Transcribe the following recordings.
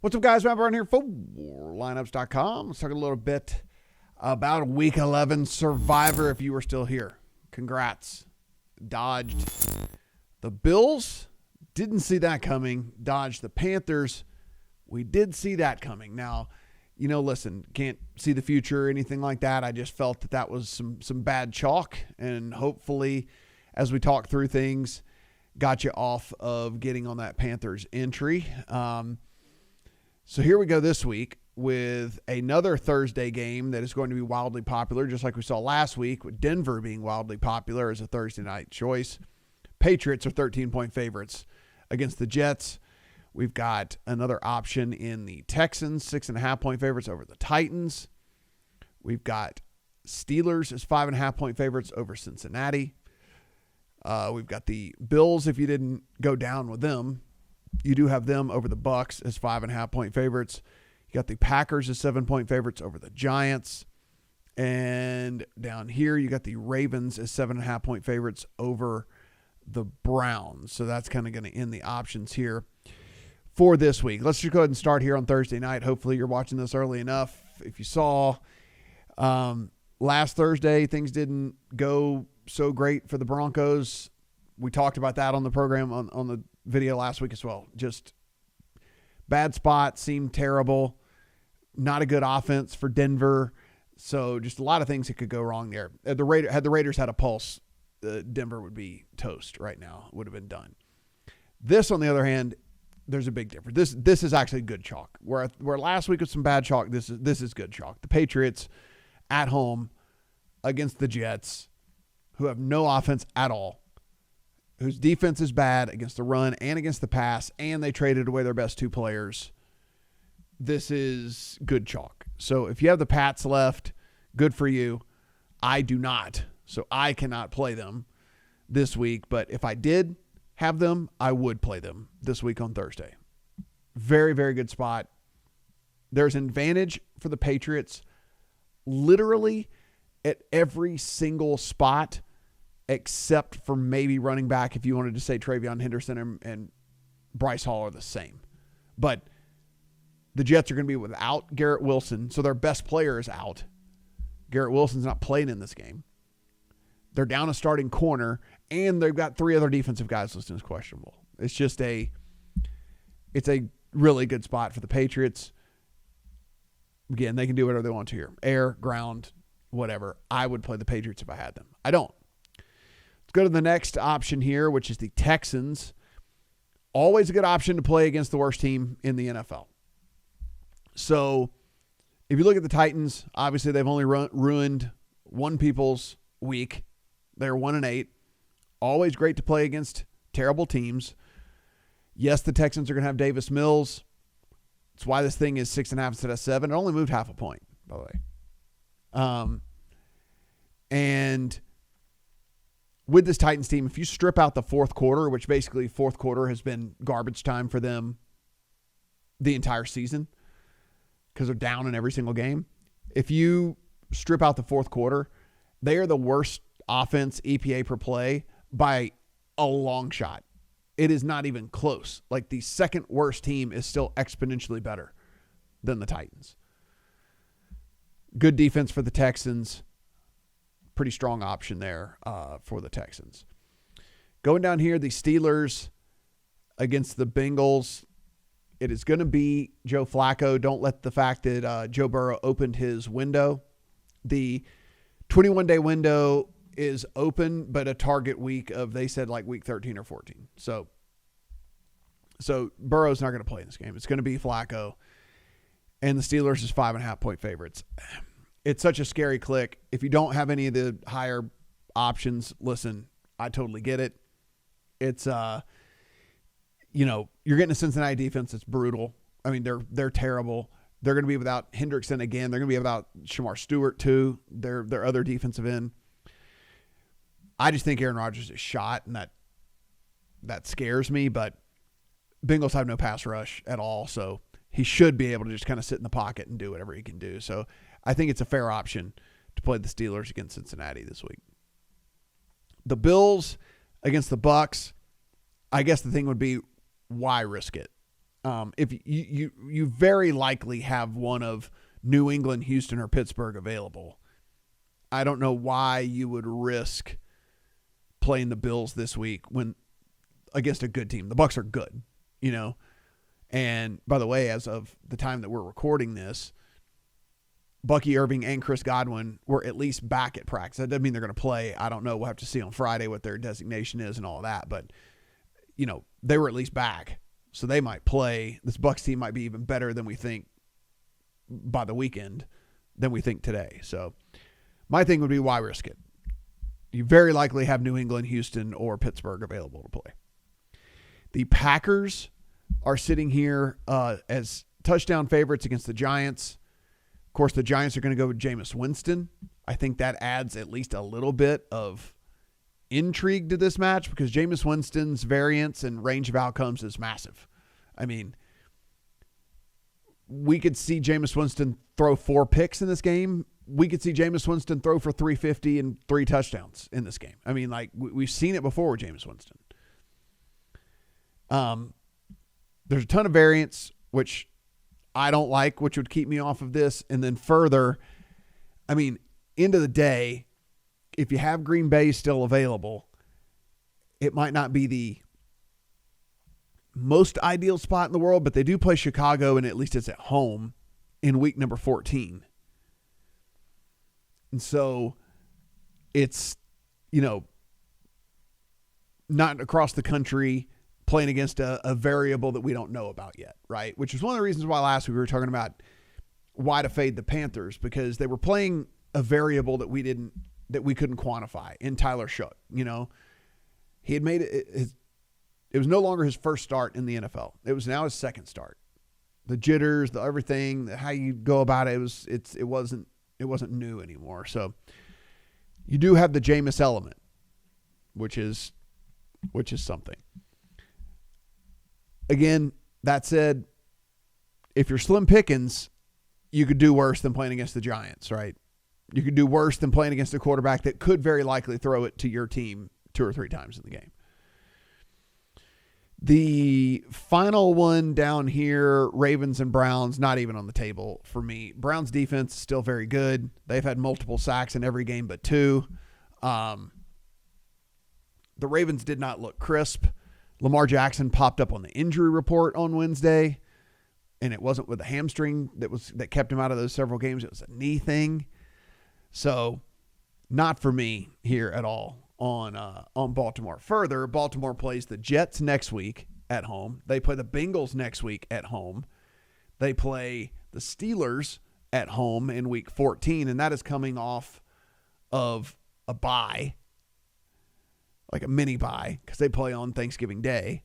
What's up, guys? Matt Brown here for lineups.com. Let's talk a little bit about Week 11 Survivor if you were still here. Congrats. Dodged the Bills. Didn't see that coming. Dodged the Panthers. We did see that coming. Now, listen, can't see the future or anything like that. I just felt that was some bad chalk, and hopefully, as we talk through things, got you off of getting on that Panthers entry. So here we go this week with another Thursday game that is going to be wildly popular, just like we saw last week with Denver being wildly popular as a Thursday night choice. Patriots are 13-point favorites against the Jets. We've got another option in the Texans, 6.5-point favorites over the Titans. We've got Steelers as 5.5-point favorites over Cincinnati. We've got the Bills, if you didn't go down with them. You do have them over the Bucs as 5.5-point favorites. You got the Packers as 7-point favorites over the Giants. And down here, you got the Ravens as 7.5-point favorites over the Browns. So that's kind of going to end the options here for this week. Let's just go ahead and start here on Thursday night. Hopefully you're watching this early enough. If you saw last Thursday, things didn't go so great for the Broncos. We talked about that on the program on the video last week as well. Just bad spot, seemed terrible. Not a good offense for Denver. So just a lot of things that could go wrong there. Had the Raiders had a pulse, Denver would be toast right now. Would have been done. This, on the other hand, there's a big difference. This is actually good chalk. Where last week was some bad chalk, this is good chalk. The Patriots at home against the Jets, who have no offense at all, whose defense is bad against the run and against the pass, and they traded away their best two players. This is good chalk. So if you have the Pats left, good for you. I do not, so I cannot play them this week. But if I did have them, I would play them this week on Thursday. Very, very good spot. There's an advantage for the Patriots literally at every single spot, except for maybe running back if you wanted to say Travion Henderson and Bryce Hall are the same. But the Jets are going to be without Garrett Wilson, so their best player is out. Garrett Wilson's not playing in this game. They're down a starting corner, and they've got three other defensive guys listed as questionable. It's a really good spot for the Patriots. Again, they can do whatever they want to here. Air, ground, whatever. I would play the Patriots if I had them. I don't. Let's go to the next option here, which is the Texans. Always a good option to play against the worst team in the NFL. So if you look at the Titans, obviously they've only ruined one people's week. They're 1-8. Always great to play against terrible teams. Yes, the Texans are going to have Davis Mills. That's why this thing is 6.5 instead of 7. It only moved half a point, by the way. And with this Titans team, if you strip out the fourth quarter, which basically fourth quarter has been garbage time for them the entire season because they're down in every single game. If you strip out the fourth quarter, they are the worst offense EPA per play by a long shot. It is not even close. Like the second worst team is still exponentially better than the Titans. Good defense for the Texans. Pretty strong option there for the Texans. Going down here, the Steelers against the Bengals. It is going to be Joe Flacco. Don't let the fact that Joe Burrow opened his window. The 21-day window is open, but a target week of, they said like week 13 or 14. So Burrow's not going to play in this game. It's going to be Flacco. And the Steelers is 5.5-point favorites. It's such a scary click. If you don't have any of the higher options, listen, I totally get it. It's, you're getting a Cincinnati defense that's brutal. I mean, they're terrible. They're going to be without Hendrickson again. They're going to be without Shamar Stewart too. Their other defensive end. I just think Aaron Rodgers is shot, and that scares me. But Bengals have no pass rush at all, so he should be able to just kind of sit in the pocket and do whatever he can do. So I think it's a fair option to play the Steelers against Cincinnati this week. The Bills against the Bucs, I guess the thing would be, why risk it? If you very likely have one of New England, Houston, or Pittsburgh available. I don't know why you would risk playing the Bills this week when against a good team. The Bucs are good, And by the way, as of the time that we're recording this, Bucky Irving and Chris Godwin were at least back at practice. That doesn't mean they're going to play. I don't know. We'll have to see on Friday what their designation is and all that. But, they were at least back. So they might play. This Bucs team might be even better than we think by the weekend than we think today. So my thing would be, why risk it? You very likely have New England, Houston, or Pittsburgh available to play. The Packers are sitting here as touchdown favorites against the Giants. Of course, the Giants are going to go with Jameis Winston. I think that adds at least a little bit of intrigue to this match because Jameis Winston's variance and range of outcomes is massive. I mean, we could see Jameis Winston throw 4 picks in this game. We could see Jameis Winston throw for 350 and 3 touchdowns in this game. I mean, we've seen it before with Jameis Winston. There's a ton of variance, which I don't like, which would keep me off of this. And then further, I mean, end of the day, if you have Green Bay still available, it might not be the most ideal spot in the world, but they do play Chicago, and at least it's at home in week number 14. And so it's, not across the country playing against a variable that we don't know about yet, right? Which is one of the reasons why last week we were talking about why to fade the Panthers, because they were playing a variable that we couldn't quantify in Tyler Shough. He had made it was no longer his first start in the NFL. It was now his second start. The jitters, the everything, how you go about it, it wasn't new anymore. So you do have the Jameis element, which is something. Again, that said, if you're slim pickings, you could do worse than playing against the Giants, right? You could do worse than playing against a quarterback that could very likely throw it to your team 2 or 3 times in the game. The final one down here, Ravens and Browns, not even on the table for me. Browns defense is still very good. They've had multiple sacks in every game but 2. The Ravens did not look crisp. Lamar Jackson popped up on the injury report on Wednesday, and it wasn't with a hamstring that kept him out of those several games. It was a knee thing. So not for me here at all on Baltimore. Further, Baltimore plays the Jets next week at home. They play the Bengals next week at home. They play the Steelers at home in week 14, and that is coming off of a bye, like a mini bye, because they play on Thanksgiving Day,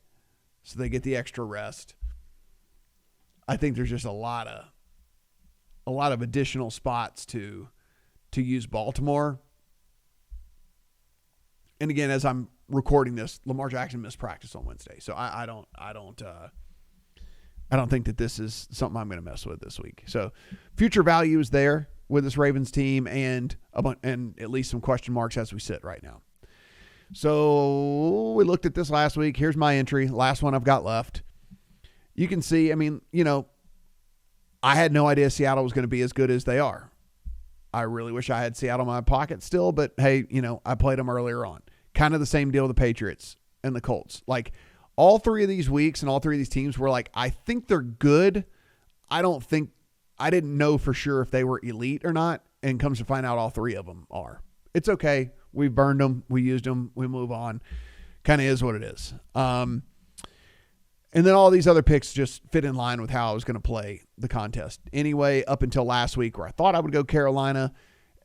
so they get the extra rest. I think there's just a lot of additional spots to use Baltimore. And again, as I'm recording this, Lamar Jackson missed practice on Wednesday, so I don't think that this is something I'm going to mess with this week. So future value is there with this Ravens team, and at least some question marks as we sit right now. So we looked at this last week. Here's my entry, last one I've got left. You can see, I mean, I had no idea Seattle was going to be as good as they are. I really wish I had Seattle in my pocket still, but hey, I played them earlier on. Kind of the same deal with the Patriots and the Colts. Like, all 3 of these weeks and all 3 of these teams were like, I think they're good. I didn't know for sure if they were elite or not, and comes to find out all 3 of them are. It's okay. We burned them. We used them. We move on. Kind of is what it is. And then all these other picks just fit in line with how I was going to play the contest. Anyway, up until last week where I thought I would go Carolina,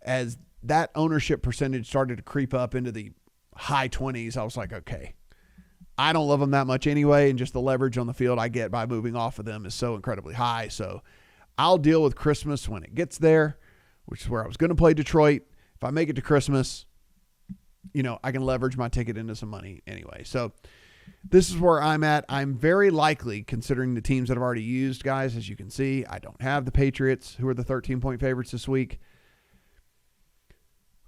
as that ownership percentage started to creep up into the high 20s, I was like, okay, I don't love them that much anyway, and just the leverage on the field I get by moving off of them is so incredibly high. So I'll deal with Christmas when it gets there, which is where I was going to play Detroit. If I make it to Christmas, I can leverage my ticket into some money anyway. So this is where I'm at. I'm very likely, considering the teams that I've already used, guys, as you can see, I don't have the Patriots, who are the 13-point favorites this week.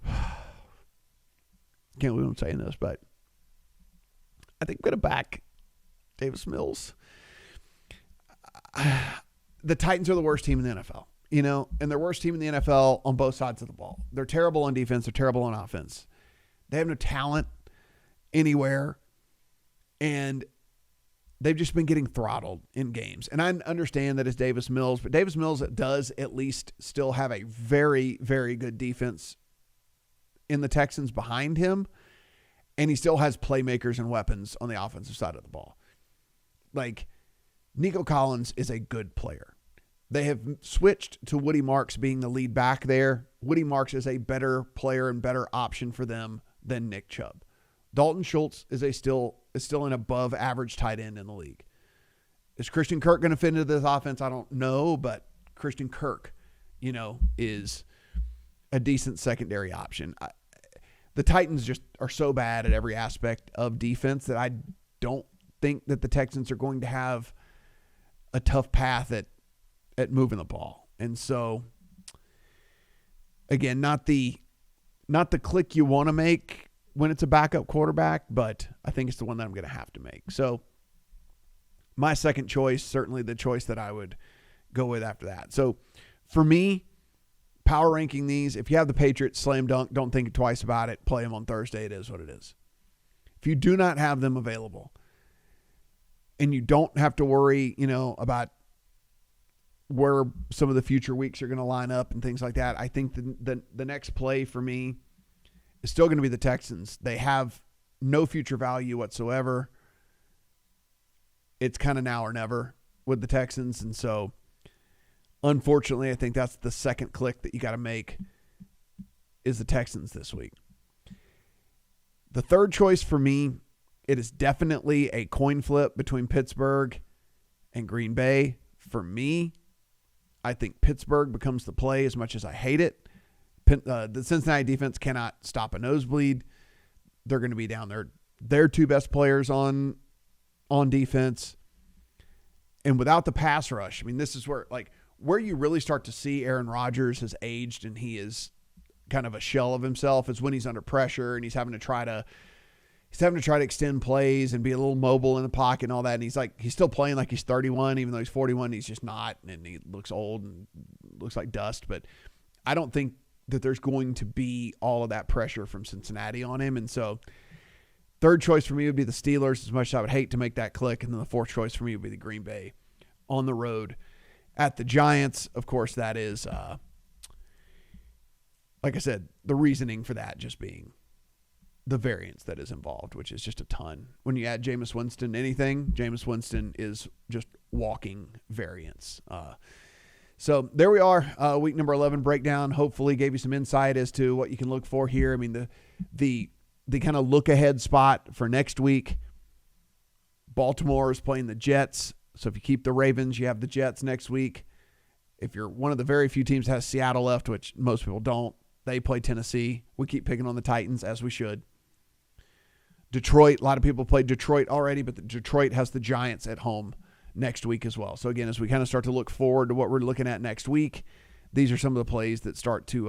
Can't believe I'm saying this, but I think I'm going to back Davis Mills. the Titans are the worst team in the NFL, and they're worst team in the NFL on both sides of the ball. They're terrible on defense. They're terrible on offense. They have no talent anywhere, and they've just been getting throttled in games. And I understand that it's Davis Mills, but Davis Mills does at least still have a very, very good defense in the Texans behind him, and he still has playmakers and weapons on the offensive side of the ball. Like, Nico Collins is a good player. They have switched to Woody Marks being the lead back there. Woody Marks is a better player and better option for them than Nick Chubb. Dalton Schultz is still an above average tight end in the league. Is Christian Kirk going to fit into this offense? I don't know, but Christian Kirk, is a decent secondary option. The Titans just are so bad at every aspect of defense that I don't think that the Texans are going to have a tough path at moving the ball. And so, again, not the click you want to make when it's a backup quarterback, but I think it's the one that I'm going to have to make. So my second choice, certainly the choice that I would go with after that. So for me, power ranking these, if you have the Patriots, slam dunk, don't think twice about it, play them on Thursday. It is what it is. If you do not have them available and you don't have to worry, about where some of the future weeks are going to line up and things like that, I think the next play for me is still going to be the Texans. They have no future value whatsoever. It's kind of now or never with the Texans. And so, unfortunately, I think that's the second click that you got to make is the Texans this week. The third choice for me, it is definitely a coin flip between Pittsburgh and Green Bay. For me, I think Pittsburgh becomes the play as much as I hate it. The Cincinnati defense cannot stop a nosebleed. They're going to be down there. Their two best players on defense. And without the pass rush, I mean, this is where you really start to see Aaron Rodgers has aged and he is kind of a shell of himself is when he's under pressure and he's having to try to extend plays and be a little mobile in the pocket and all that. And he's still playing like he's 31, even though he's 41. He's just not, and he looks old and looks like dust. But I don't think that there's going to be all of that pressure from Cincinnati on him. And so third choice for me would be the Steelers, as much as I would hate to make that click. And then the fourth choice for me would be the Green Bay on the road at the Giants. Of course, that is, like I said, the reasoning for that just being the variance that is involved, which is just a ton. When you add Jameis Winston to anything, Jameis Winston is just walking variance. So there we are, week number 11 breakdown. Hopefully gave you some insight as to what you can look for here. I mean, the kind of look ahead spot for next week, Baltimore is playing the Jets. So if you keep the Ravens, you have the Jets next week. If you're one of the very few teams that has Seattle left, which most people don't, they play Tennessee. We keep picking on the Titans, as we should. Detroit, a lot of people played Detroit already, but Detroit has the Giants at home next week as well. So again, as we kind of start to look forward to what we're looking at next week, these are some of the plays that start to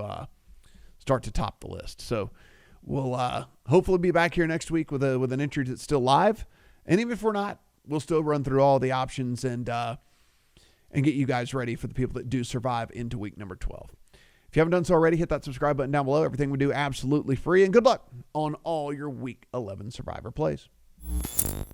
top the list. So we'll hopefully be back here next week with an entry that's still live. And even if we're not, we'll still run through all the options and get you guys ready for the people that do survive into week number 12. If you haven't done so already, hit that subscribe button down below. Everything we do absolutely free. And good luck on all your week 11 Survivor plays.